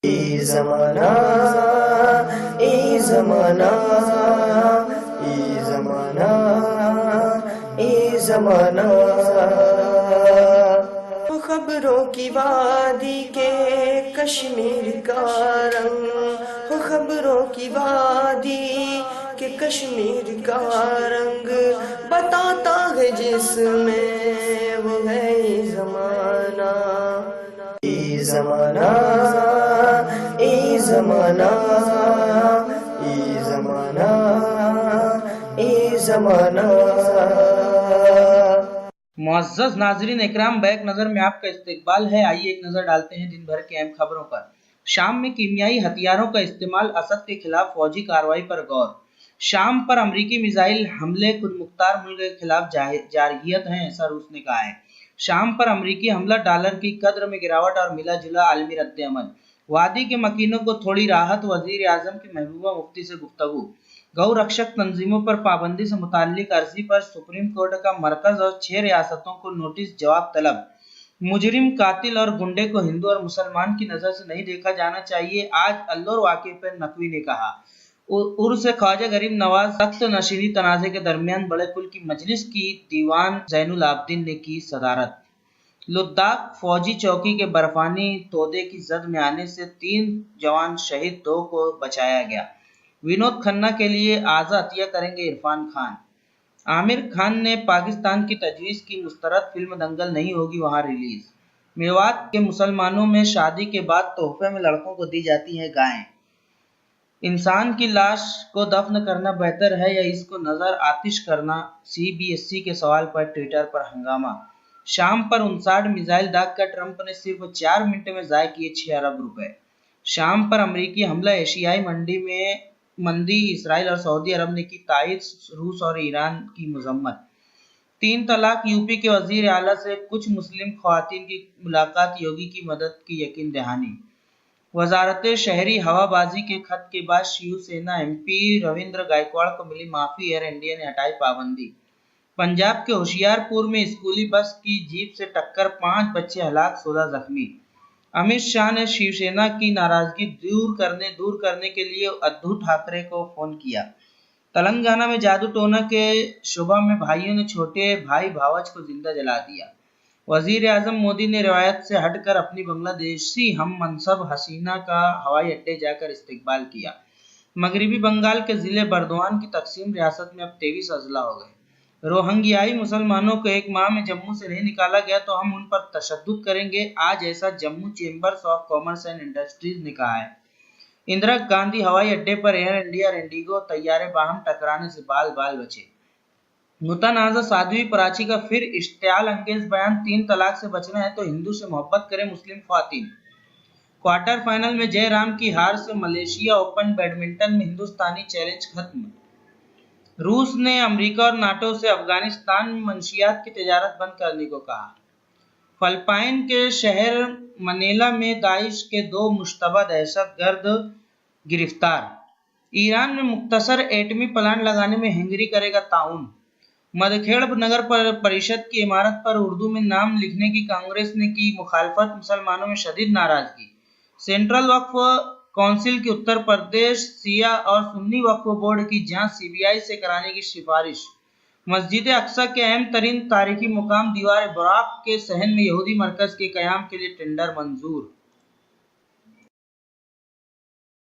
ए ज़माना ए ज़माना ए ज़माना ए ज़माना। खबरों की वादी के कश्मीर का रंग हो, खबरों की वादी के कश्मीर का रंग बताता है जिसमें वो है ये ज़माना। ए ज़माना ए ज़माना ए ज़माना ए ज़माना। मुअज़्ज़ज़ नाज़रीन इकराम, बैक नज़र में आपका इस्तकबाल है। आइए एक नज़र डालते हैं दिन भर के अहम खबरों पर। शाम में कीमियाई हथियारों का इस्तेमाल, असद के खिलाफ फौजी कार्रवाई पर गौर। शाम पर अमरीकी मिसाइल हमले खुद मुख्तार मुल्क के खिलाफ जारहियत हैं, ऐसा रूस ने कहा है। शाम पर अमरीकी हमला, डॉलर की कद्र में गिरावट और मिला जुला आलमी रद्द-ए-अमल। वादी के मकीनों को थोड़ी राहत, वजीर आजम की महबूबा मुफ्ती से गुफ्तगू। गौ रक्षक तंजीमों पर पाबंदी से मुताल्लिक अर्जी पर सुप्रीम कोर्ट का मरकज और 6 रियासतों को नोटिस, जवाब तलब। मुजरिम, कातिल और गुंडे को हिंदू और मुसलमान की नजर से नहीं देखा जाना चाहिए, आज अल्लोर वाक़े पर नकवी ने कहा। उर्स ख्वाजा गरीब नवाज सख्त नशीली तनाज़े के दरमियान बड़े कुल की मजलिस की दीवान जैनुल आबदीन ने की सदारत। लद्दाख फौजी चौकी के बर्फानी तोदे की जद में आने से 3 जवान शहीद, 2 को बचाया गया। विनोद खन्ना के लिए आज़ा अतिया करेंगे इरफान खान। आमिर खान ने पाकिस्तान की तजवीज़ की मुस्तरद फिल्म दंगल नहीं होगी वहां रिलीज। मेवात के मुसलमानों में शादी के बाद तोहफे में लड़कों को दी जाती हैं गायें। इंसान की लाश को दफन करना बेहतर है या इसको नजर आतिश करना, CBSE के सवाल पर ट्विटर पर हंगामा। शाम पर 59 मिसाइल दागकर ट्रंप ने सिर्फ 4 मिनट में ज़ाय किए 6 अरब रुपए। शाम पर अमरीकी हमला, एशियाई मंदी, इसराइल और सऊदी अरब ने की तायद, रूस और ईरान की मजम्मत। 3 तलाक, यूपी के वजीर आला से कुछ मुस्लिम खवातीन की मुलाकात, योगी की मदद की यकीन दहानी। वजारत शहरी हवाबाजी के खत के बाद शिवसेना MP रविंद्र गायकवाड़ को मिली माफी, एयर इंडिया ने हटाई पाबंदी। पंजाब के होशियारपुर में स्कूली बस की जीप से टक्कर, 5 बच्चे हलाक, 16 जख्मी। अमित शाह ने शिवसेना की नाराजगी दूर करने के लिए उद्धव ठाकरे को फोन किया। तेलंगाना में जादू टोना के शुबा में भाइयों ने छोटे भाई भावज को जिंदा जला दिया। वजीर आजम मोदी ने रिवायत से हटकर अपनी बांग्लादेशी हम मनसब हसीना का हवाई अड्डे जाकर इस्तकबाल किया। मगरबी बंगाल के जिले बर्दवान की तकसीम, रियासत में अब 23 अजला हो गए। रोहिंग्याई मुसलमानों को 1 माह में जम्मू से नहीं निकाला गया तो हम उन पर तशद्दुद करेंगे, आज ऐसा Jammu chambers of commerce and industries ने कहा है। इंदिरा गांधी हवाई अड्डे पर एयर इंडिया और इंडिगो तैयारे बाहम टकराने से बाल बाल बचे। मुतनाज़ा साध्वी प्राची का फिर इश्तियाल अंगेज बयान, 3 तलाक से बचना है तो हिंदू से मोहब्बत करें मुस्लिम ख्वातीन। क्वार्टर फाइनल में जयराम की हार से मलेशिया ओपन बैडमिंटन में हिंदुस्तानी चैलेंज खत्म। रूस ने अमेरिका और नाटो से अफगानिस्तान में मंशियात की तजारत बंद करने को कहा। फिलिपाइन के शहर मनीला में दाइश के 2 मुश्तबा दहशतगर्द गिरफ्तार। ईरान में मुख्तसर एटमी प्लांट लगाने में हंगरी करेगा ताउन। मदखेड़ नगर परिषद की इमारत पर उर्दू में नाम लिखने की कांग्रेस ने की मुखालफत, मुसलमानों में शदीद नाराजगी। सेंट्रल वक्फ काउंसिल की उत्तर प्रदेश शिया और सुन्नी वक्फ बोर्ड की जांच CBI से कराने की सिफारिश। मस्जिद अक्सा के अहम तरीन तारीखी मुकाम दीवार बुराक के सहन में यहूदी मरकज के कयाम के लिए टेंडर मंजूर।